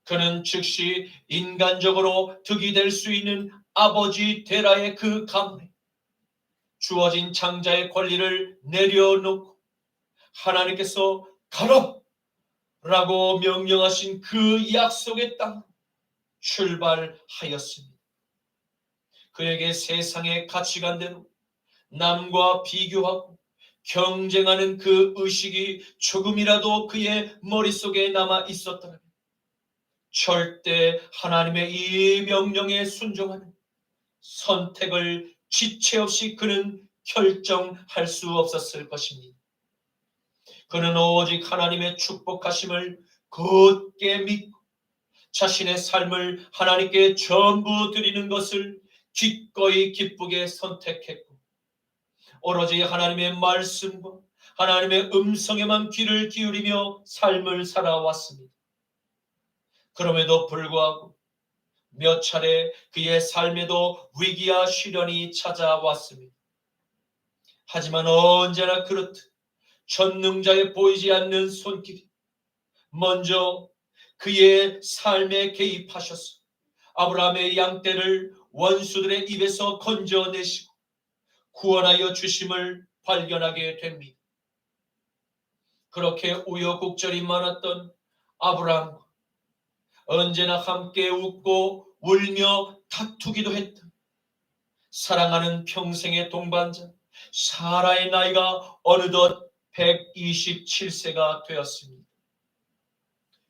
그는 즉시 인간적으로 득이 될 수 있는 아버지 데라의 그 가문에 주어진 장자의 권리를 내려놓고 하나님께서 가라! 라고 명령하신 그 약속의 땅으로 출발하였습니다. 그에게 세상의 가치관대로 남과 비교하고 경쟁하는 그 의식이 조금이라도 그의 머릿속에 남아 있었더라면 절대 하나님의 이 명령에 순종하는 선택을 지체 없이 그는 결정할 수 없었을 것입니다. 그는 오직 하나님의 축복하심을 굳게 믿고 자신의 삶을 하나님께 전부 드리는 것을 기꺼이 기쁘게 선택했고 오로지 하나님의 말씀과 하나님의 음성에만 귀를 기울이며 삶을 살아왔습니다. 그럼에도 불구하고 몇 차례 그의 삶에도 위기와 시련이 찾아왔습니다. 하지만 언제나 그렇듯 전능자의 보이지 않는 손길이 먼저 그의 삶에 개입하셔서 아브라함의 양떼를 원수들의 입에서 건져내시고 구원하여 주심을 발견하게 됩니다. 그렇게 우여곡절이 많았던 아브라함과 언제나 함께 웃고 울며 다투기도 했던 사랑하는 평생의 동반자 사라의 나이가 어느덧 127세가 되었습니다.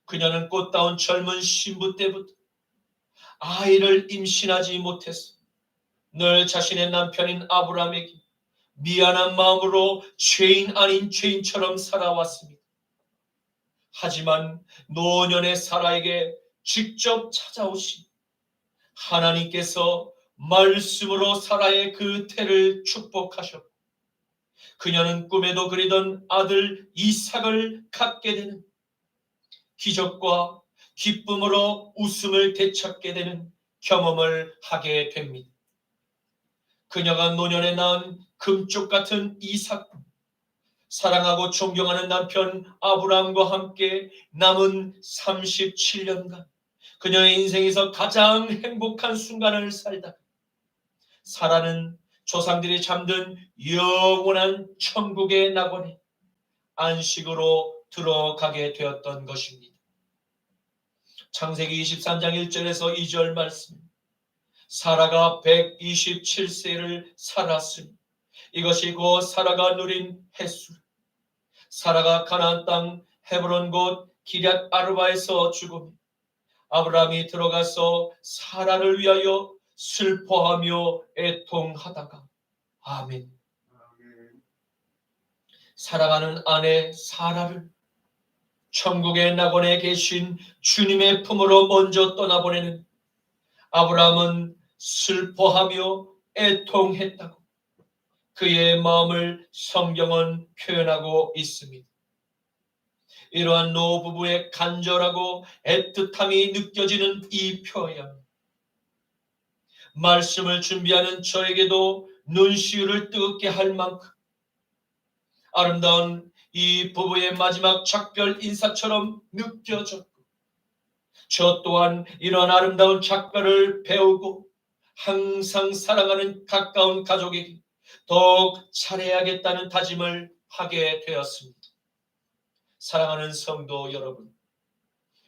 그녀는 꽃다운 젊은 신부 때부터 아이를 임신하지 못해서 늘 자신의 남편인 아브라함에게 미안한 마음으로 죄인 아닌 죄인처럼 살아왔습니다. 하지만 노년의 사라에게 직접 찾아오신 하나님께서 말씀으로 사라의 그 태를 축복하셨고 그녀는 꿈에도 그리던 아들 이삭을 갖게 되는 기적과 기쁨으로 웃음을 되찾게 되는 경험을 하게 됩니다. 그녀가 노년에 낳은 금쪽 같은 이삭과 사랑하고 존경하는 남편 아브라함과 함께 남은 37년간 그녀의 인생에서 가장 행복한 순간을 살다가 사라는 조상들이 잠든 영원한 천국의 낙원에 안식으로 들어가게 되었던 것입니다. 창세기 23장 1절에서 2절 말씀 사라가 127세를 살았으니 이것이 곧 사라가 누린 횟수라. 사라가 가나안 땅 헤브론 곧 기럇 아르바에서 죽으며 아브라함이 들어가서 사라를 위하여 슬퍼하며 애통하다가 아멘. 사랑하는 아내 사라를 천국의 낙원에 계신 주님의 품으로 먼저 떠나보내는 아브라함은 슬퍼하며 애통했다고 그의 마음을 성경은 표현하고 있습니다. 이러한 노부부의 간절하고 애틋함이 느껴지는 이 표현. 말씀을 준비하는 저에게도 눈시울을 뜨겁게 할 만큼 아름다운 이 부부의 마지막 작별 인사처럼 느껴졌고 저 또한 이러한 아름다운 작별을 배우고 항상 사랑하는 가까운 가족에게 더욱 잘해야겠다는 다짐을 하게 되었습니다. 사랑하는 성도 여러분,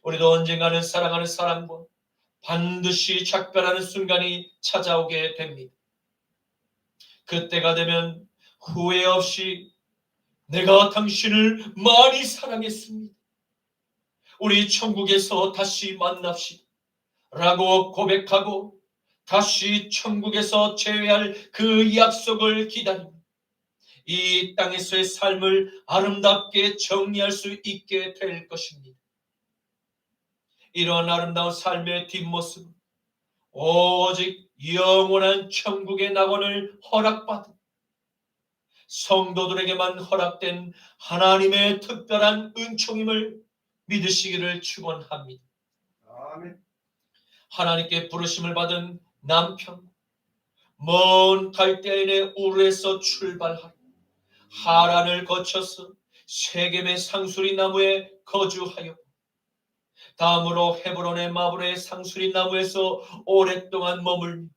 우리도 언젠가는 사랑하는 사람과 반드시 작별하는 순간이 찾아오게 됩니다. 그때가 되면 후회 없이 내가 당신을 많이 사랑했습니다. 우리 천국에서 다시 만납시다. 라고 고백하고 다시 천국에서 재회할 그 약속을 기다리며 이 땅에서의 삶을 아름답게 정리할 수 있게 될 것입니다. 이러한 아름다운 삶의 뒷모습은 오직 영원한 천국의 낙원을 허락받은 성도들에게만 허락된 하나님의 특별한 은총임을 믿으시기를 축원합니다.
아멘.
하나님께 부르심을 받은 남편, 먼 갈대아인의 우르에서 출발하여 하란을 거쳐서 세겜의 상수리 나무에 거주하여 다음으로 헤브론의 마브레의 상수리 나무에서 오랫동안 머물며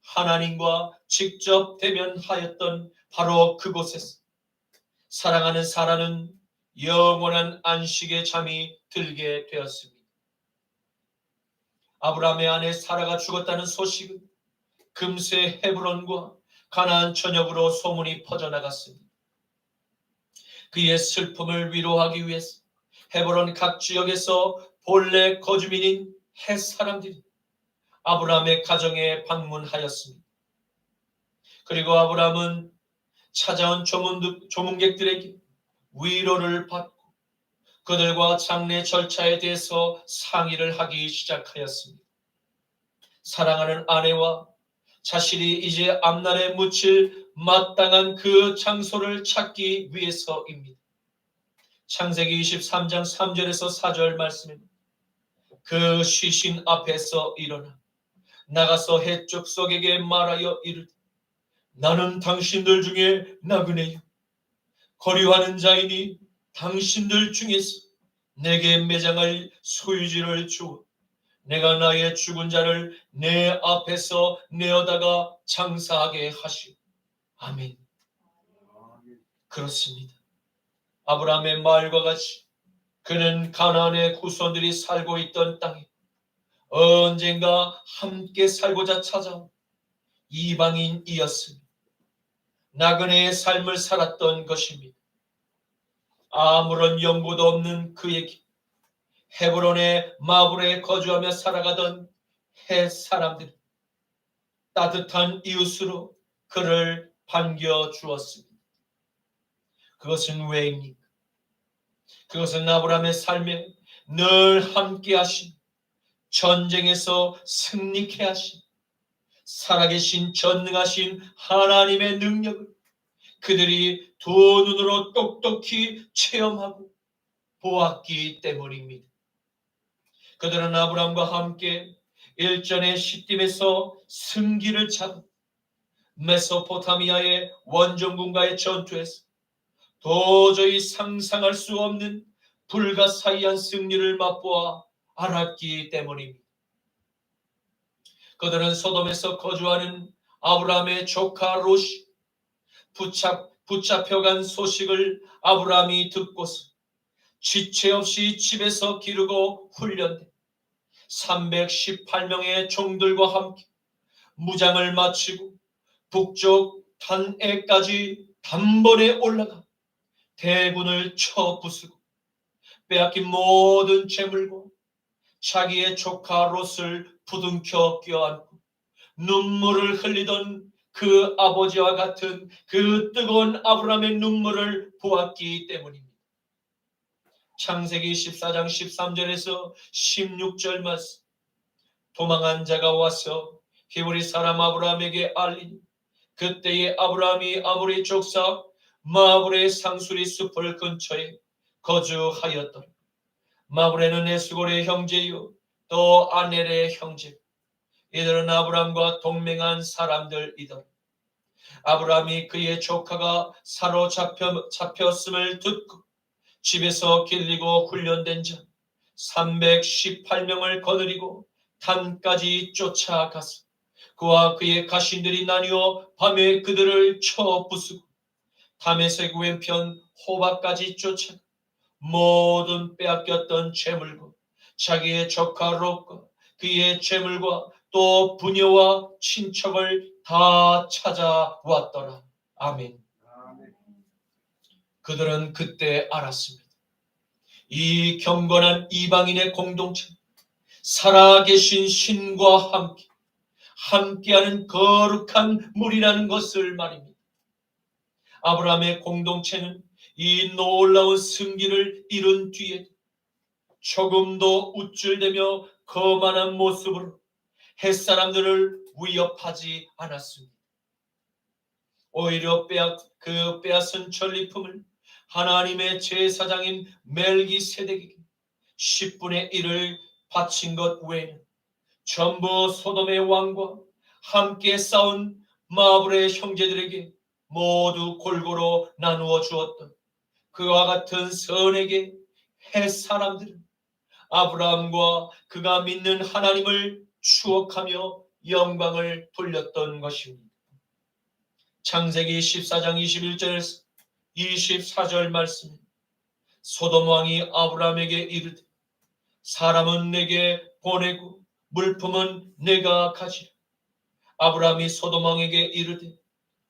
하나님과 직접 대면하였던 바로 그곳에서 사랑하는 사라는 영원한 안식의 잠이 들게 되었습니다. 아브라함의 아내 사라가 죽었다는 소식은 금세 헤브론과 가나안 전역으로 소문이 퍼져나갔습니다. 그의 슬픔을 위로하기 위해서 헤브론 각 지역에서 본래 거주민인 헷 사람들이 아브라함의 가정에 방문하였습니다. 그리고 아브라함은 찾아온 조문객들에게 위로를 받고 그들과 장례 절차에 대해서 상의를 하기 시작하였습니다. 사랑하는 아내와 자신이 이제 앞날에 묻힐 마땅한 그 장소를 찾기 위해서입니다. 창세기 23장 3절에서 4절 말씀입니다. 그 시신 앞에서 일어나 나가서 헷 족속에게 말하여 이르되 나는 당신들 중에 나그네요 거류하는 자이니 당신들 중에서 내게 매장할 소유지를 주어 내가 나의 죽은 자를 내 앞에서 내어다가 장사하게 하시오. 아멘. 그렇습니다. 아브라함의 말과 같이 그는 가나안의 후손들이 살고 있던 땅에 언젠가 함께 살고자 찾아온 이방인이었으며 나그네의 삶을 살았던 것입니다. 아무런 연고도 없는 그에게 헤브론의 마블에 거주하며 살아가던 헷 사람들이 따뜻한 이웃으로 그를 반겨주었습니다. 그것은 왜입니까? 그것은 아브라함의 삶에 늘 함께 하신 전쟁에서 승리케 하신 살아계신 전능하신 하나님의 능력을 그들이 두 눈으로 똑똑히 체험하고 보았기 때문입니다. 그들은 아브라함과 함께 일전의 시딤에서 승기를 잡은 메소포타미아의 원정군과의 전투에서 도저히 상상할 수 없는 불가사의한 승리를 맛보아 알았기 때문입니다. 그들은 소돔에서 거주하는 아브라함의 조카 롯이 붙잡혀간 소식을 아브라함이 듣고서 지체 없이 집에서 기르고 훈련된 318명의 종들과 함께 무장을 마치고 북쪽 단에까지 단번에 올라가 대군을 쳐 부수고 빼앗긴 모든 재물과 자기의 조카 롯을 부둥켜 껴안고 눈물을 흘리던 그 아버지와 같은 그 뜨거운 아브라함의 눈물을 보았기 때문입니다. 창세기 14장 13절에서 16절 말씀 도망한 자가 와서 히브리 사람 아브라함에게 알리니 그때에 아브라함이 아모리 족사 마브레의 상수리 숲을 근처에 거주하였더라. 마브레는 에스골의 형제요 또 아넬의 형제 이들은 아브라함과 동맹한 사람들이더라. 아브라함이 그의 조카가 사로잡혔음을 듣고 집에서 길리고 훈련된 자 318명을 거느리고 단까지 쫓아가서 그와 그의 가신들이 나뉘어 밤에 그들을 쳐 부수고 다메섹 왼편 호바까지 쫓아가 모든 빼앗겼던 재물과 자기의 조카 롯과 그의 재물과 또 부녀와 친척을 다 찾아왔더라. 아멘. 그들은 그때 알았습니다. 이 경건한 이방인의 공동체 살아계신 신과 함께하는 거룩한 물이라는 것을 말입니다. 아브라함의 공동체는 이 놀라운 승기를 이룬 뒤에 조금도 우쭐대며 거만한 모습으로 햇사람들을 위협하지 않았습니다. 오히려 빼앗은 전리품을 하나님의 제사장인 멜기세덱에게 10분의 1을 바친 것 외에는 전부 소돔의 왕과 함께 싸운 마블의 형제들에게 모두 골고루 나누어 주었던 그와 같은 선에게 햇사람들은 아브라함과 그가 믿는 하나님을 추억하며 영광을 돌렸던 것입니다. 창세기 14장 21절에서 24절 말씀, 소돔 왕이 아브라함에게 이르되 사람은 내게 보내고 물품은 내가 가지라. 아브라함이 소돔 왕에게 이르되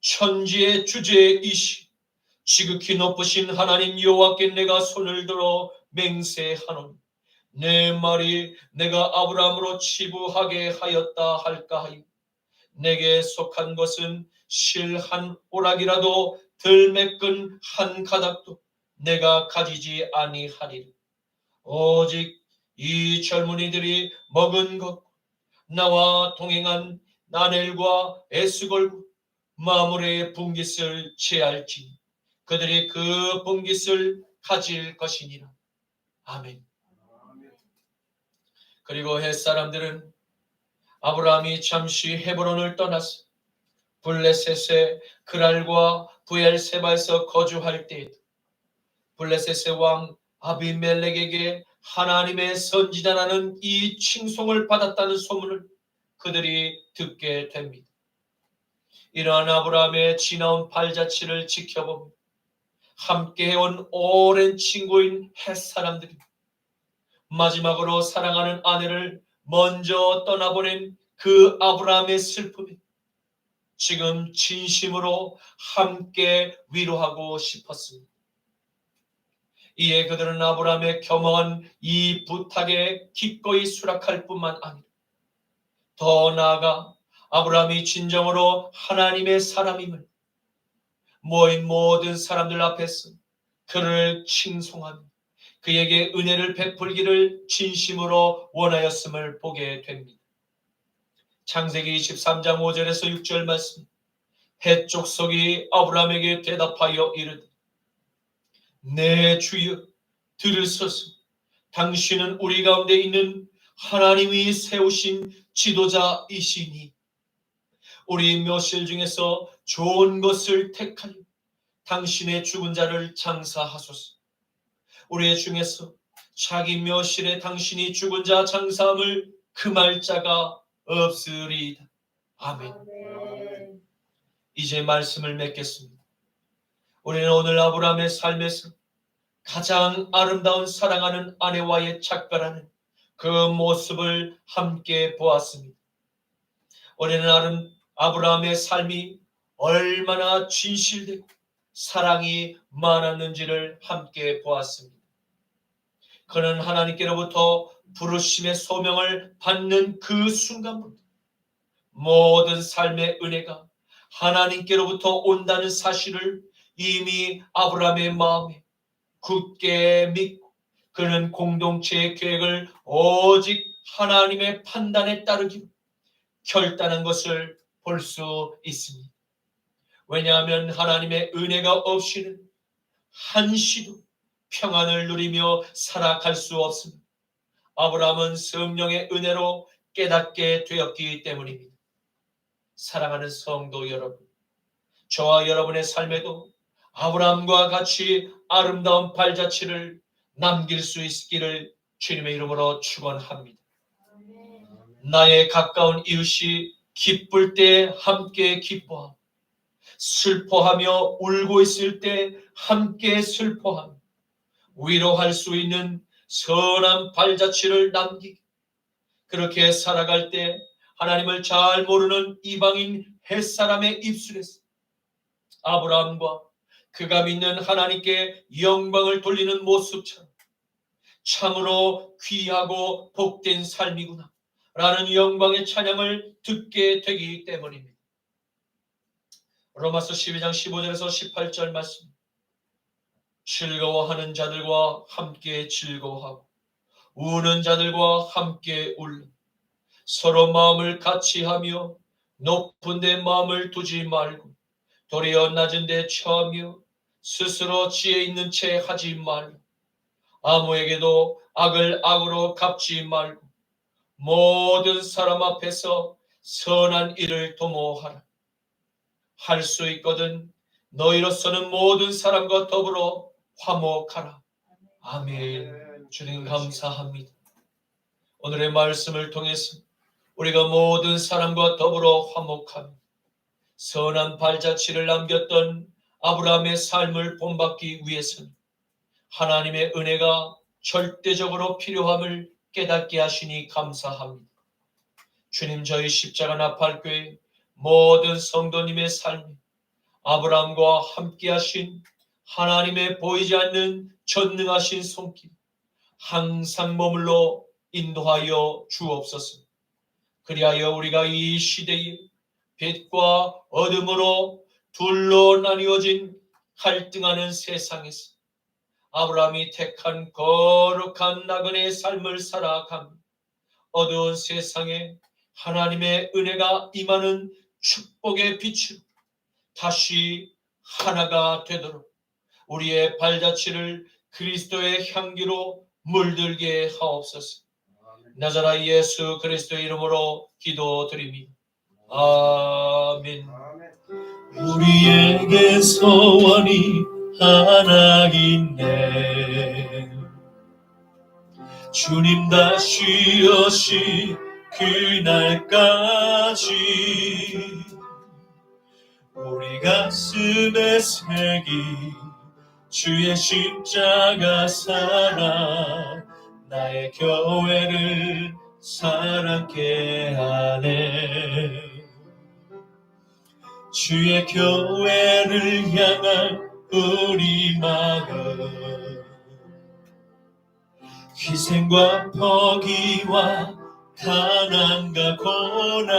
천지의 주제이시 지극히 높으신 하나님 여호와께 내가 손을 들어 맹세하노니 내 말이 내가 아브라함으로 치부하게 하였다 할까 하여 내게 속한 것은 실 한 오락이라도 덜 메끈 한 가닥도 내가 가지지 아니하리라. 오직 이 젊은이들이 먹은 것 나와 동행한 나넬과 에스골과 마므레의 분깃을 취할지 그들이 그 분깃을 가질 것이니라. 아멘. 그리고 햇사람들은 아브라함이 잠시 헤브론을 떠나서 블레셋의 그랄과 부엘세바에서 거주할 때에도 블레셋의 왕 아비멜렉에게 하나님의 선지자라는 이 칭송을 받았다는 소문을 그들이 듣게 됩니다. 이러한 아브라함의 지나온 발자취를 지켜보며 함께 해온 오랜 친구인 햇사람들이 마지막으로 사랑하는 아내를 먼저 떠나보낸 그 아브라함의 슬픔에 지금 진심으로 함께 위로하고 싶었습니다. 이에 그들은 아브라함의 겸허한 이 부탁에 기꺼이 수락할 뿐만 아니라 더 나아가 아브라함이 진정으로 하나님의 사람임을 모인 모든 사람들 앞에서 그를 칭송하며 그에게 은혜를 베풀기를 진심으로 원하였음을 보게 됩니다. 창세기 23장 5절에서 6절 말씀, 헷 족속이 아브라함에게 대답하여 이르되 내 주여 들으소서. 당신은 우리 가운데 있는 하나님이 세우신 지도자이시니 우리 묘실 중에서 좋은 것을 택하여 당신의 죽은 자를 장사하소서. 우리 중에서 자기 묘실에 당신이 죽은 자 장사함을 금할 자가 없으리이다. 아멘. 이제 말씀을 맺겠습니다. 우리는 오늘 아브라함의 삶에서 가장 아름다운 사랑하는 아내와의 작별하는 그 모습을 함께 보았습니다. 우리는 아브라함의 삶이 얼마나 진실되고 사랑이 많았는지를 함께 보았습니다. 그는 하나님께로부터 부르심의 소명을 받는 그 순간부터 모든 삶의 은혜가 하나님께로부터 온다는 사실을 이미 아브라함의 마음에 굳게 믿고 그는 공동체의 계획을 오직 하나님의 판단에 따르기로 결단한 것을 볼 수 있습니다. 왜냐하면 하나님의 은혜가 없이는 한시도 평안을 누리며 살아갈 수 없습니다. 아브라함은 성령의 은혜로 깨닫게 되었기 때문입니다. 사랑하는 성도 여러분, 저와 여러분의 삶에도 아브라함과 같이 아름다운 발자취를 남길 수 있기를 주님의 이름으로 축원합니다. 나의 가까운 이웃이 기쁠 때 함께 기뻐하고 슬퍼하며 울고 있을 때 함께 슬퍼하며 위로할 수 있는 선한 발자취를 남기기, 그렇게 살아갈 때 하나님을 잘 모르는 이방인 햇사람의 입술에서 아브라함과 그가 믿는 하나님께 영광을 돌리는 모습처럼 참으로 귀하고 복된 삶이구나 라는 영광의 찬양을 듣게 되기 때문입니다. 로마서 12장 15절에서 18절 말씀, 즐거워하는 자들과 함께 즐거워하고 우는 자들과 함께 울라. 서로 마음을 같이 하며 높은 데 마음을 두지 말고 도리어 낮은 데 처하며 스스로 지혜 있는 채 하지 말라. 아무에게도 악을 악으로 갚지 말고 모든 사람 앞에서 선한 일을 도모하라. 할 수 있거든 너희로서는 모든 사람과 더불어 화목하라. 아멘. 주님 감사합니다. 오늘의 말씀을 통해서 우리가 모든 사람과 더불어 화목하며 선한 발자취를 남겼던 아브라함의 삶을 본받기 위해서는 하나님의 은혜가 절대적으로 필요함을 깨닫게 하시니 감사합니다. 주님, 저희 십자가 나팔교회 모든 성도님의 삶에 아브라함과 함께 하신 하나님의 보이지 않는 전능하신 손길 항상 머물러 인도하여 주옵소서. 그리하여 우리가 이 시대에 빛과 어둠으로 둘로 나뉘어진 갈등하는 세상에서 아브라함이 택한 거룩한 나그네의 삶을 살아가며 어두운 세상에 하나님의 은혜가 임하는 축복의 빛으로 다시 하나가 되도록 우리의 발자취를 그리스도의 향기로 물들게 하옵소서. 나자라 예수 그리스도의 이름으로 기도드립니다. 아멘. 우리에게 소원이 하나 있네. 주님 다시 오실 그날까지 우리 가슴에 새긴 주의 십자가 사랑 나의 교회를 사랑케 하네. 주의 교회를 향한 우리 마음 희생과 포기와 가난과 고난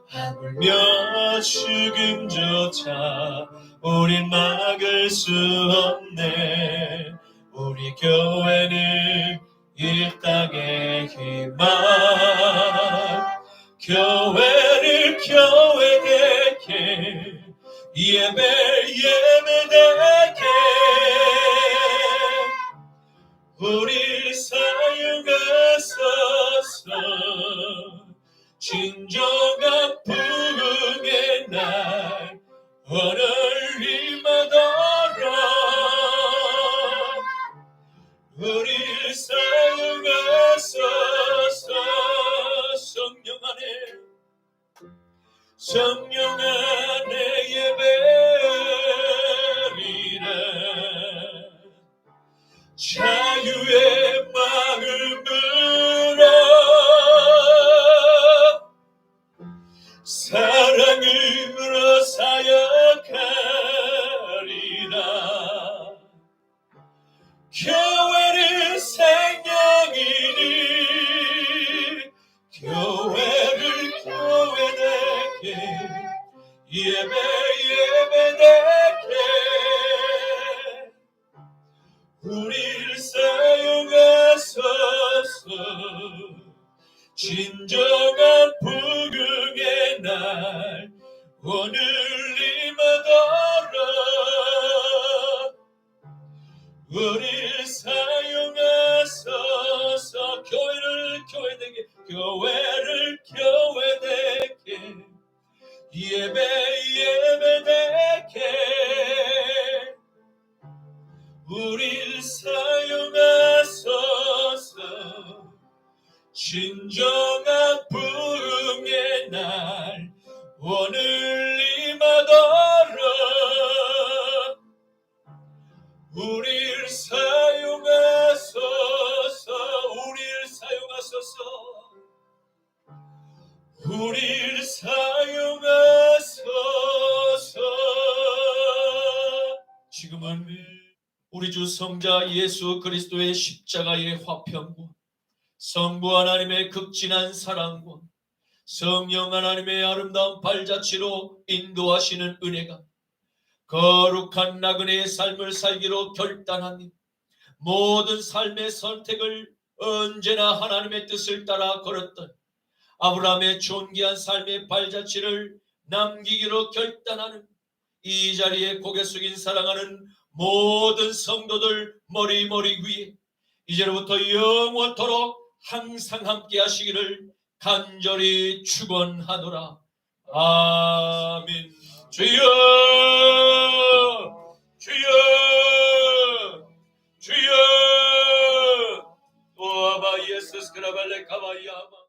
하물며 죽음조차 우린 막을 수 없네. 우리 교회는 이 땅의 희망 교회를 교회되게 예배되게 우리 사용하소서. 진정한 부흥의 날 오늘 임하도록 우리 사용하소서. 성령 안에 예배리라. 자유의 마음으로 사랑으로 사역하리라. 교회는 생명이니 교회를 교회되게 예배되게 우리를 사용하소서. 진정한 부흥의 날 오늘 임하도록 우리를 사용하소서. 교회를 교회되게 예배되게 우리를 사용하소서. 진정한 부흥의 날 오늘 임하도록 우리를 사용하소서. 우리를 사용하소서. 지금은 우리 주 성자 예수 그리스도의 십자가의 화평과 성부 하나님의 극진한 사랑과 성령 하나님의 아름다운 발자취로 인도하시는 은혜가 거룩한 나그네의 삶을 살기로 결단하니 모든 삶의 선택을 언제나 하나님의 뜻을 따라 걸었던 아브라함의 존귀한 삶의 발자취를 남기기로 결단하는 이 자리에 고개 숙인 사랑하는 모든 성도들 머리 위에 이제로부터 영원토록 항상 함께 하시기를 간절히 축원하노라. 아멘. 주여 주여 주여. 오아바 예수스 그라발레 카바야마.